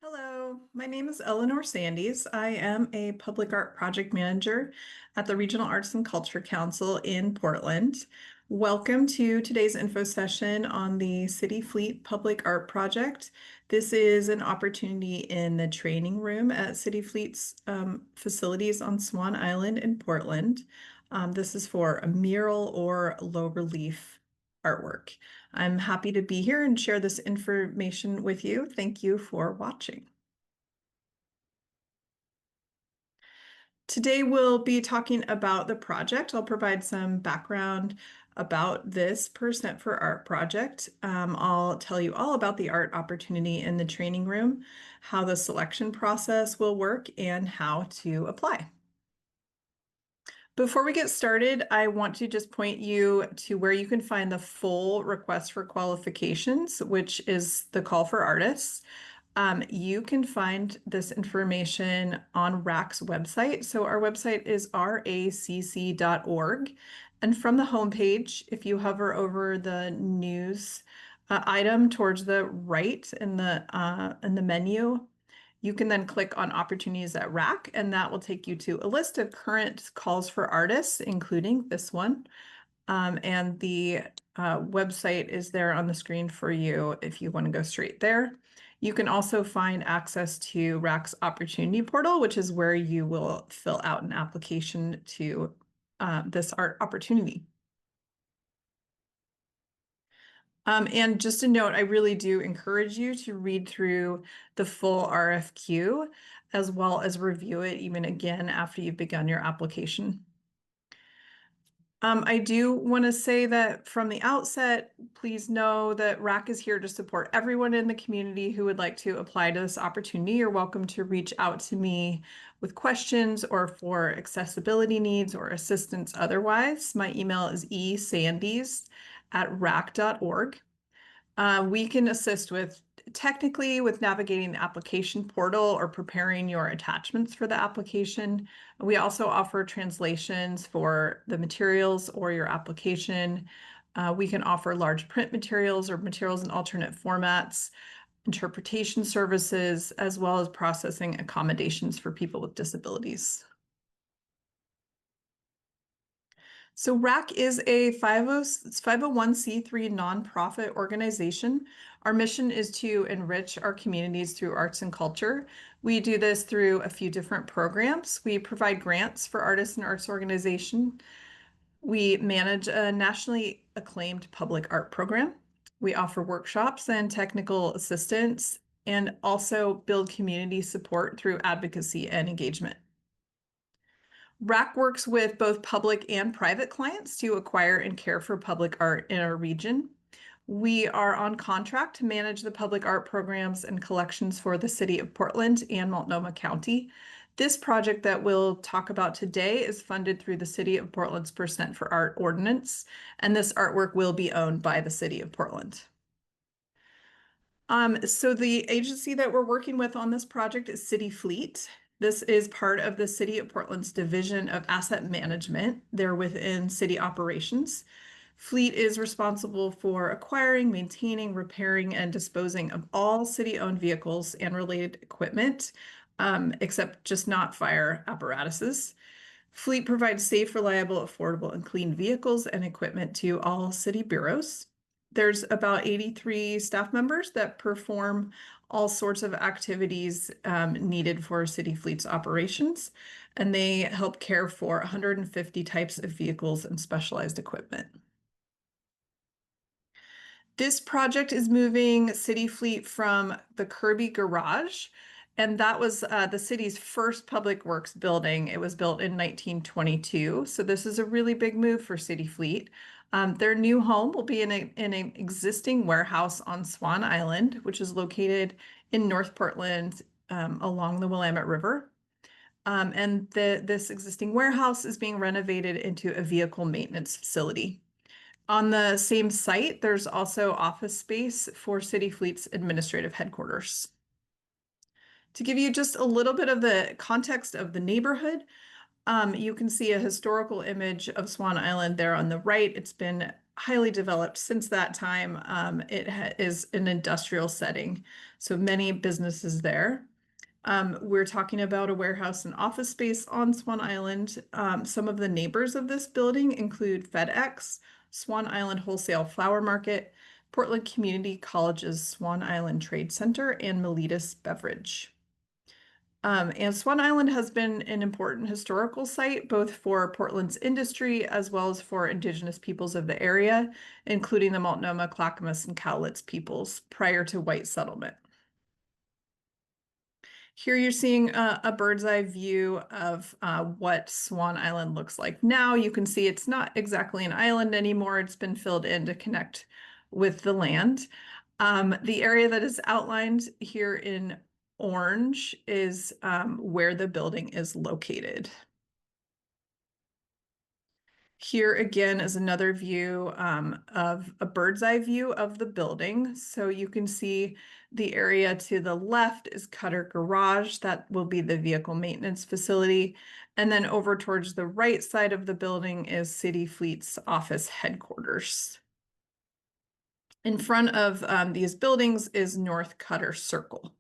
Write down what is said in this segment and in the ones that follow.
Hello, my name is Eleanor Sandys. I am a public art project manager at the Regional Arts and Culture Council in Portland. Welcome to today's info session on the CityFleet Public Art Project. This is an opportunity in the training room at CityFleet's facilities on Swan Island in Portland. This is for a mural or low relief artwork. I'm happy to be here and share this information with you. Thank you for watching. Today we'll be talking about the project. I'll provide some background about this Percent for Art project. I'll tell you all about the art opportunity in the training room, how the selection process will work, and how to apply. Before we get started, I want to just point you to where you can find the full request for qualifications, which is the call for artists. You can find this information on RAC's website. So our website is racc.org. And from the homepage, if you hover over the news item towards the right in the menu, you can then click on opportunities at RAC, and that will take you to a list of current calls for artists, including this one. And the website is there on the screen for you if you want to go straight there. You can also find access to RAC's opportunity portal, which is where you will fill out an application to this art opportunity. And just a note, I really do encourage you to read through the full RFQ as well as review it even again after you've begun your application. I do want to say that from the outset, please know that RAC is here to support everyone in the community who would like to apply to this opportunity. You're welcome to reach out to me with questions or for accessibility needs or assistance otherwise. My email is esandys@rac.org. We can assist technically with navigating the application portal or preparing your attachments for the application. We also offer translations for the materials or your application. We can offer large print materials or materials in alternate formats, interpretation services, as well as processing accommodations for people with disabilities. So RAC is a 501c3 nonprofit organization. Our mission is to enrich our communities through arts and culture. We do this through a few different programs. We provide grants for artists and arts organization. We manage a nationally acclaimed public art program. We offer workshops and technical assistance and also build community support through advocacy and engagement. RAC works with both public and private clients to acquire and care for public art in our region. We are on contract to manage the public art programs and collections for the City of Portland and Multnomah County. This project that we'll talk about today is funded through the City of Portland's Percent for Art ordinance, and this artwork will be owned by the City of Portland. So the agency that we're working with on this project is CityFleet. This is part of the City of Portland's Division of Asset Management. They're within city operations. Fleet is responsible for acquiring, maintaining, repairing, and disposing of all city-owned vehicles and related equipment, except just not fire apparatuses. Fleet provides safe, reliable, affordable, and clean vehicles and equipment to all city bureaus. There's about 83 staff members that perform all sorts of activities needed for CityFleet's operations, and they help care for 150 types of vehicles and specialized equipment. This project is moving CityFleet from the Kirby Garage, and that was the city's first public works building. It was built in 1922, so this is a really big move for CityFleet. Their new home will be in an existing warehouse on Swan Island, which is located in North Portland along the Willamette River. And this existing warehouse is being renovated into a vehicle maintenance facility. On the same site, there's also office space for CityFleet's administrative headquarters. To give you just a little bit of the context of the neighborhood, you can see a historical image of Swan Island there on the right. It's been highly developed since that time. It is an industrial setting, so many businesses there. We're talking about a warehouse and office space on Swan Island. Some of the neighbors of this building include FedEx, Swan Island Wholesale Flower Market, Portland Community College's Swan Island Trade Center, and Melitus Beverage. And Swan Island has been an important historical site, both for Portland's industry as well as for Indigenous peoples of the area, including the Multnomah, Clackamas, and Cowlitz peoples prior to white settlement. Here you're seeing a bird's eye view of what Swan Island looks like now. You can see it's not exactly an island anymore. It's been filled in to connect with the land. The area that is outlined here in orange is where the building is located. Here again is another view of a bird's eye view of the building. So you can see the area to the left is Cutter Garage. That will be the vehicle maintenance facility. And then over towards the right side of the building is CityFleet's office headquarters. In front of these buildings is North Cutter Circle.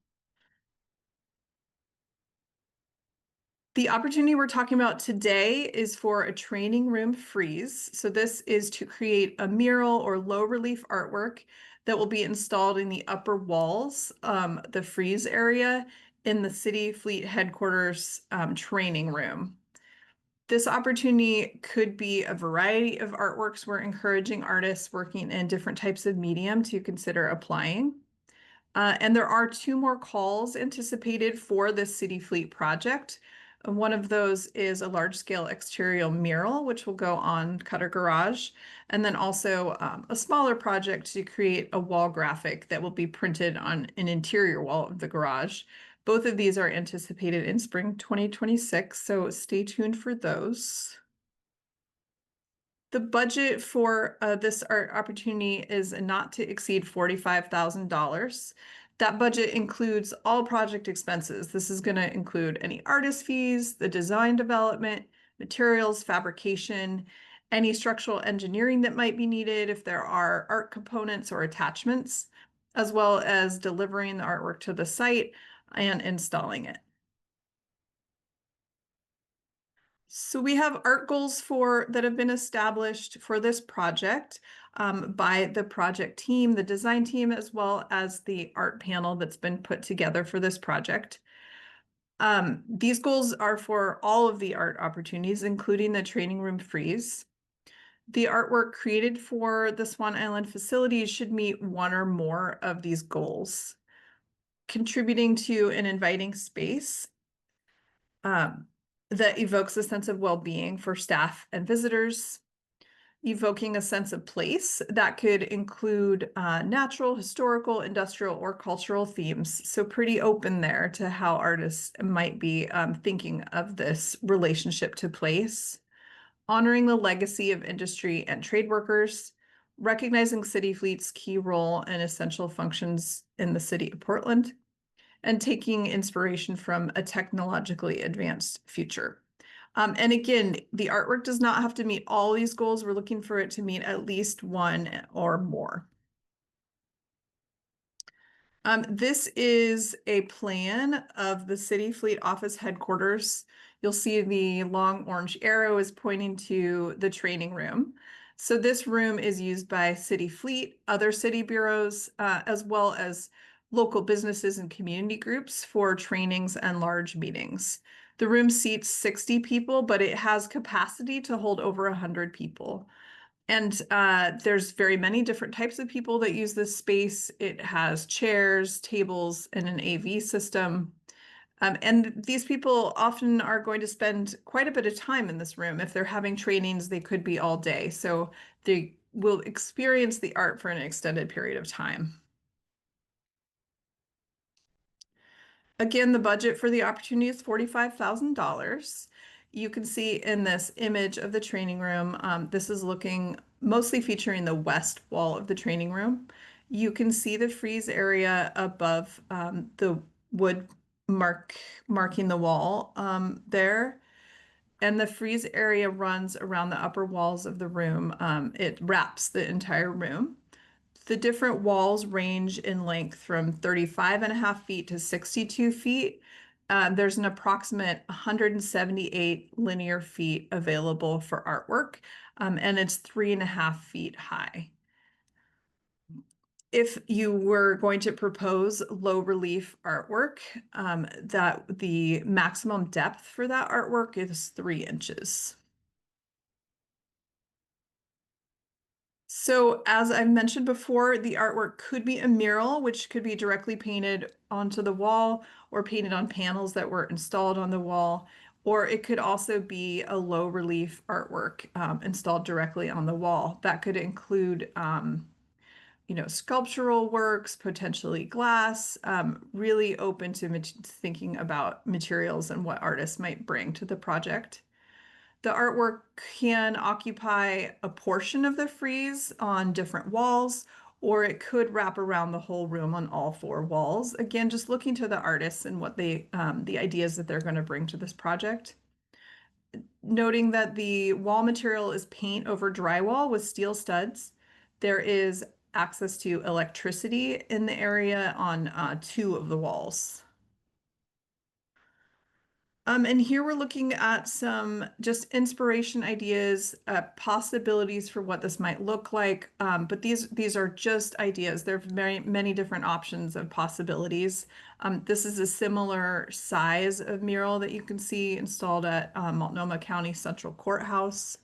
The opportunity we're talking about today is for a training room frieze. So this is to create a mural or low relief artwork that will be installed in the upper walls, the frieze area in the CityFleet headquarters training room. This opportunity could be a variety of artworks. We're encouraging artists working in different types of medium to consider applying. And there are 2 more calls anticipated for the CityFleet project. One of those is a large-scale exterior mural, which will go on Cutter Garage, and then also a smaller project to create a wall graphic that will be printed on an interior wall of the garage. Both of these are anticipated in spring 2026, so stay tuned for those. The budget for this art opportunity is not to exceed $45,000. That budget includes all project expenses. This is going to include any artist fees, the design development, materials, fabrication, any structural engineering that might be needed if there are art components or attachments, as well as delivering the artwork to the site and installing it. So we have art goals that have been established for this project by the project team, the design team, as well as the art panel that's been put together for this project. These goals are for all of the art opportunities, including the training room frieze. The artwork created for the Swan Island facilities should meet one or more of these goals, contributing to an inviting space that evokes a sense of well-being for staff and visitors, evoking a sense of place that could include natural, historical, industrial, or cultural themes. So pretty open there to how artists might be thinking of this relationship to place. Honoring the legacy of industry and trade workers, recognizing CityFleet's key role and essential functions in the city of Portland, and taking inspiration from a technologically advanced future. And again, the artwork does not have to meet all these goals. We're looking for it to meet at least one or more. This is a plan of the CityFleet office headquarters. You'll see the long orange arrow is pointing to the training room. So this room is used by CityFleet, other city bureaus, as well as local businesses and community groups for trainings and large meetings. The room seats 60 people, but it has capacity to hold over 100 people. And there's very many different types of people that use this space. It has chairs, tables, and an AV system. And these people often are going to spend quite a bit of time in this room. If they're having trainings, they could be all day. So they will experience the art for an extended period of time. Again, the budget for the opportunity is $45,000. You can see in this image of the training room, this is looking mostly featuring the west wall of the training room. You can see the frieze area above the wood marking the wall there. And the frieze area runs around the upper walls of the room. It wraps the entire room. The different walls range in length from 35.5 feet to 62 feet. There's an approximate 178 linear feet available for artwork, and it's 3.5 feet high. If you were going to propose low relief artwork, that the maximum depth for that artwork is 3 inches. So, as I've mentioned before, the artwork could be a mural, which could be directly painted onto the wall or painted on panels that were installed on the wall, or it could also be a low relief artwork installed directly on the wall. That could include, sculptural works, potentially glass, really open to thinking about materials and what artists might bring to the project. The artwork can occupy a portion of the frieze on different walls, or it could wrap around the whole room on all 4 walls. Again, just looking to the artists and what the ideas that they're going to bring to this project. Noting that the wall material is paint over drywall with steel studs. There is access to electricity in the area on 2 of the walls. And here we're looking at some just inspiration ideas, possibilities for what this might look like. But these are just ideas. There are many different options of possibilities. This is a similar size of mural that you can see installed at Multnomah County Central Courthouse.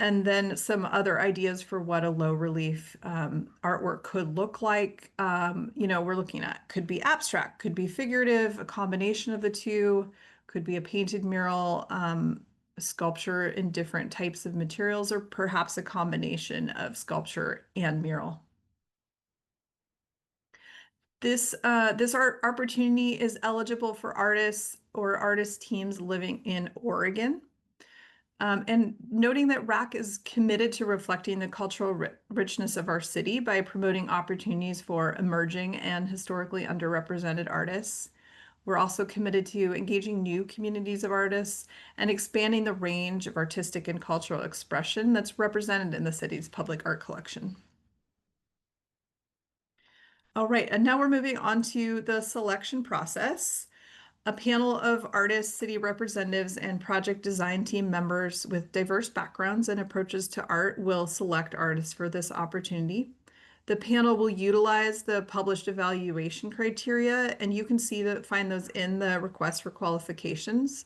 And then some other ideas for what a low relief artwork could look like. We're looking at could be abstract, could be figurative, a combination of the two, could be a painted mural, a sculpture in different types of materials, or perhaps a combination of sculpture and mural. This art opportunity is eligible for artists or artist teams living in Oregon. And noting that RAC is committed to reflecting the cultural richness of our city by promoting opportunities for emerging and historically underrepresented artists. We're also committed to engaging new communities of artists and expanding the range of artistic and cultural expression that's represented in the city's public art collection. All right, and now we're moving on to the selection process. A panel of artists, city representatives, and project design team members with diverse backgrounds and approaches to art will select artists for this opportunity. The panel will utilize the published evaluation criteria, and you can find those in the request for qualifications.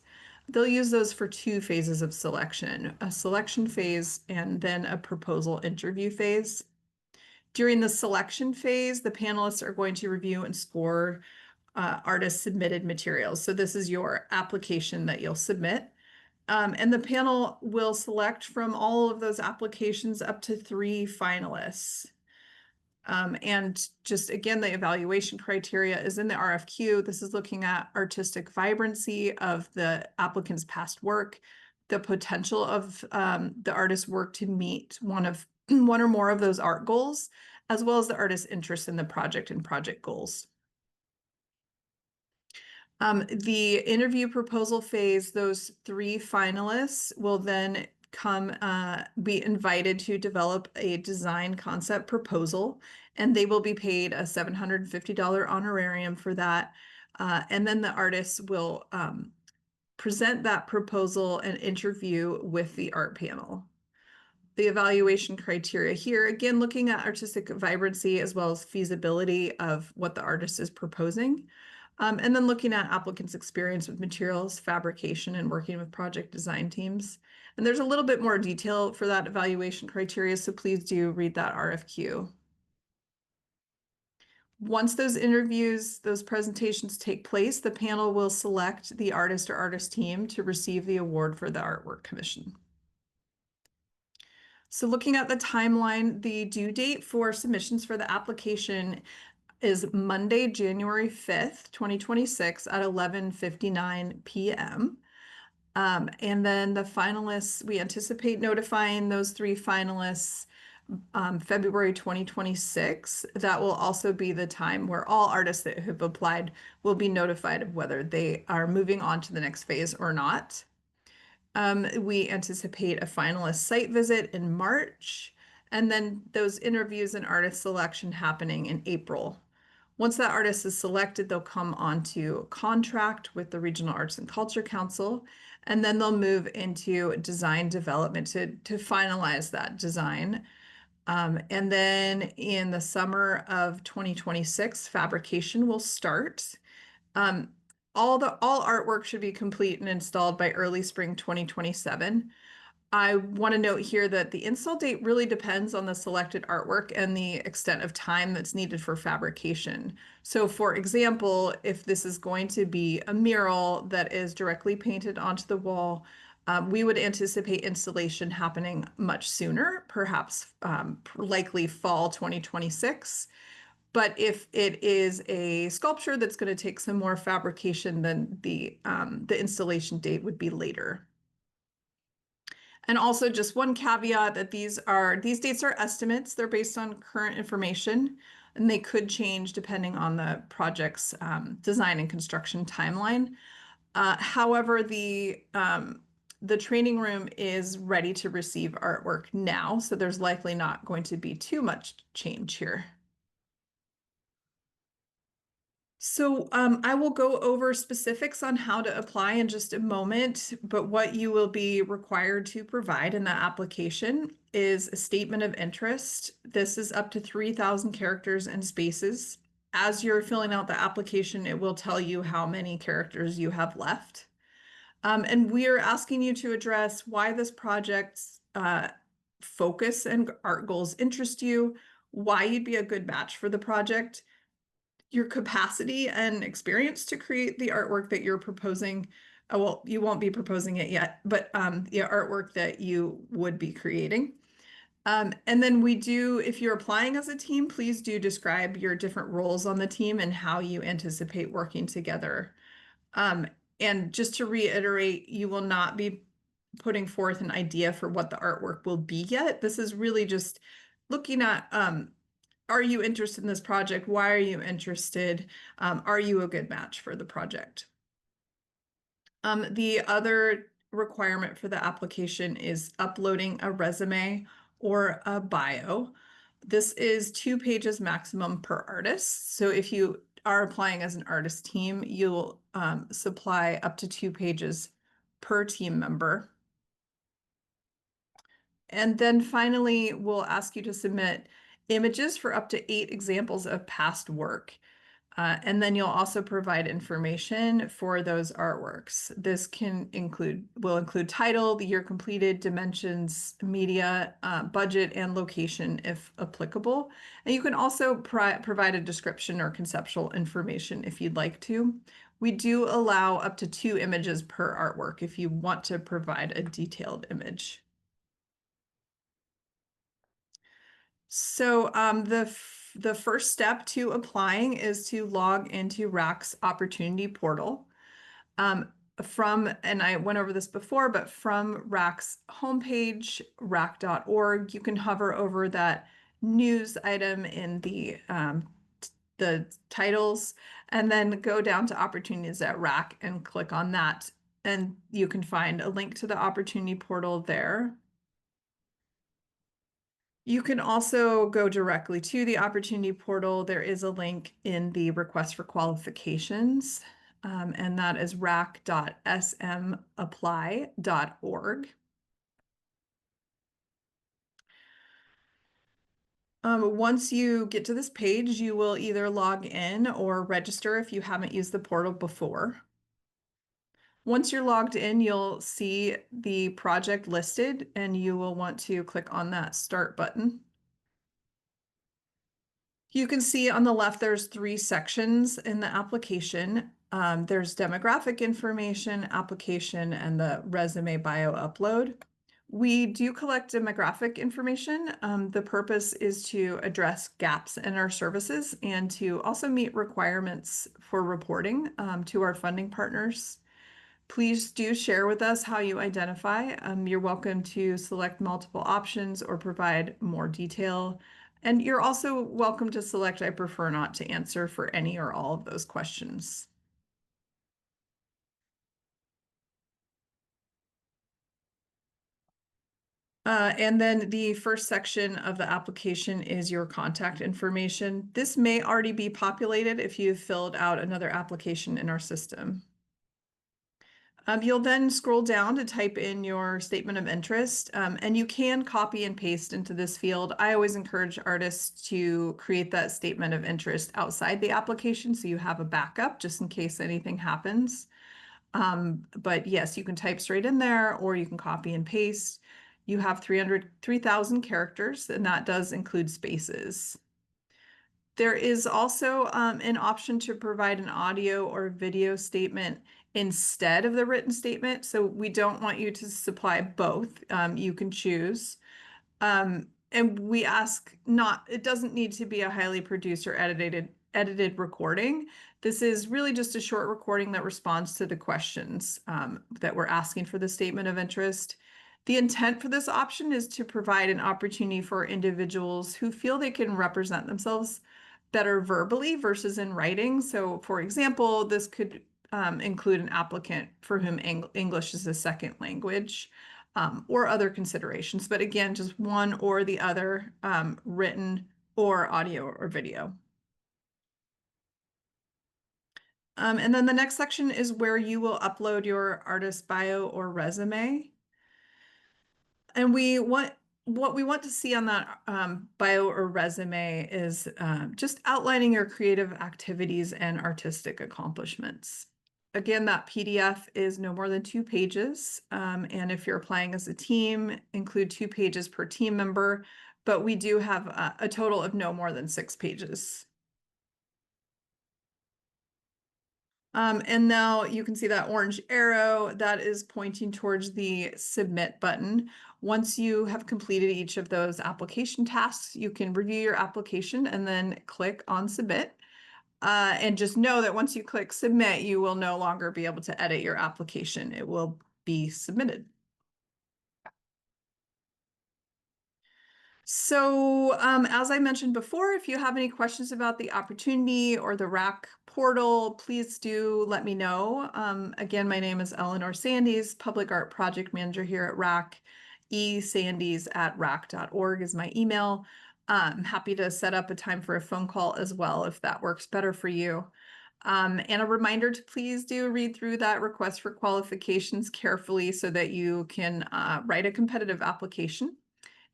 They'll use those for 2 phases of selection, a selection phase and then a proposal interview phase. During the selection phase, the panelists are going to review and score artist submitted materials. So this is your application that you'll submit. And the panel will select from all of those applications up to 3 finalists. And just again, the evaluation criteria is in the RFQ. This is looking at artistic vibrancy of the applicant's past work, the potential of the artist's work to meet one or more of those art goals, as well as the artist's interest in the project and project goals. The interview proposal phase, those 3 finalists will then be invited to develop a design concept proposal, and they will be paid a $750 honorarium for that. And then the artists will present that proposal and interview with the art panel. The evaluation criteria here, again, looking at artistic vibrancy as well as feasibility of what the artist is proposing. And then looking at applicants' experience with materials, fabrication, and working with project design teams. And there's a little bit more detail for that evaluation criteria, so please do read that RFQ. Once those presentations take place, the panel will select the artist or artist team to receive the award for the artwork commission. So looking at the timeline, the due date for submissions for the application is Monday, January 5th, 2026 at 11:59 p.m. And then the finalists, we anticipate notifying those 3 finalists February 2026. That will also be the time where all artists that have applied will be notified of whether they are moving on to the next phase or not. We anticipate a finalist site visit in March, and then those interviews and artist selection happening in April. Once that artist is selected, they'll come on to contract with the Regional Arts and Culture Council, and then they'll move into design development to finalize that design. And then in the summer of 2026, fabrication will start. Um, all artwork should be complete and installed by early spring 2027. I want to note here that the install date really depends on the selected artwork and the extent of time that's needed for fabrication. So, for example, if this is going to be a mural that is directly painted onto the wall, we would anticipate installation happening much sooner, perhaps likely fall 2026. But if it is a sculpture that's going to take some more fabrication, then the installation date would be later. And also just one caveat that these dates are estimates. They're based on current information, and they could change depending on the project's design and construction timeline. However, the training room is ready to receive artwork now, so there's likely not going to be too much change here. So I will go over specifics on how to apply in just a moment, but what you will be required to provide in that application is a statement of interest. This is up to 3,000 characters and spaces. As you're filling out the application, it will tell you how many characters you have left. And we are asking you to address why this project's focus and art goals interest you, why you'd be a good match for the project, your capacity and experience to create the artwork that you're proposing. Well, you won't be proposing it yet, but the artwork that you would be creating. And then if you're applying as a team, please do describe your different roles on the team and how you anticipate working together. Um, and just to reiterate, you will not be putting forth an idea for what the artwork will be yet. This is really just looking at are you interested in this project? Why are you interested? Are you a good match for the project? The other requirement for the application is uploading a resume or a bio. This is 2 pages maximum per artist. So if you are applying as an artist team, you'll supply up to 2 pages per team member. And then finally, we'll ask you to submit images for up to 8 examples of past work. And then you'll also provide information for those artworks. This will include title, the year completed, dimensions, media, budget, and location if applicable. And you can also provide a description or conceptual information if you'd like to. We do allow up to 2 images per artwork if you want to provide a detailed image. So the first step to applying is to log into RAC's opportunity portal. And I went over this before, but from RAC's homepage, rac.org, you can hover over that news item in the titles, and then go down to opportunities at RAC and click on that. And you can find a link to the opportunity portal there. You can also go directly to the opportunity portal. There is a link in the request for qualifications, and that is rac.smapply.org. Once you get to this page, you will either log in or register if you haven't used the portal before. Once you're logged in, you'll see the project listed, and you will want to click on that Start button. You can see on the left, there's 3 sections in the application. There's demographic information, application, and the resume bio upload. We do collect demographic information. The purpose is to address gaps in our services and to also meet requirements for reporting to our funding partners. Please do share with us how you identify. You're welcome to select multiple options or provide more detail. And you're also welcome to select I prefer not to answer for any or all of those questions. And then the first section of the application is your contact information. This may already be populated if you've filled out another application in our system. You'll then scroll down to type in your statement of interest, and you can copy and paste into this field. I always encourage artists to create that statement of interest outside the application so you have a backup just in case anything happens. But yes, you can type straight in there or you can copy and paste. You have 3,000 characters, and that does include spaces. There is also an option to provide an audio or video statement instead of the written statement. So we don't want you to supply both. You can choose. And we ask not, it doesn't need to be a highly produced or edited recording. This is really just a short recording that responds to the questions that we're asking for the statement of interest. The intent for this option is to provide an opportunity for individuals who feel they can represent themselves better verbally versus in writing. So, for example, this could include an applicant for whom English is a second language, or other considerations. But again, just one or the other, written or audio or video. And then the next section is where you will upload your artist bio or resume. And what we want to see on that bio or resume is just outlining your creative activities and artistic accomplishments. Again, that PDF is no more than 2 pages. And if you're applying as a team, include 2 pages per team member, but we do have a total of no more than 6 pages. And now you can see that orange arrow that is pointing towards the submit button. Once you have completed each of those application tasks, you can review your application and then click on submit. And just know that once you click submit, you will no longer be able to edit your application. It will be submitted. So, as I mentioned before, if you have any questions about the opportunity or the RAC portal, please do let me know. Again, my name is Eleanor Sandys, Public Art Project Manager here at RAC. esandys@rac.org is my email. I'm happy to set up a time for a phone call as well if that works better for you. And a reminder to please do read through that request for qualifications carefully so that you can write a competitive application,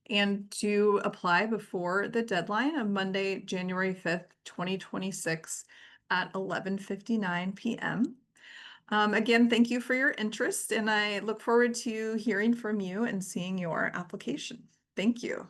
and to apply before the deadline of Monday, January 5th, 2026 at 11:59 p.m. Again, thank you for your interest, and I look forward to hearing from you and seeing your application. Thank you.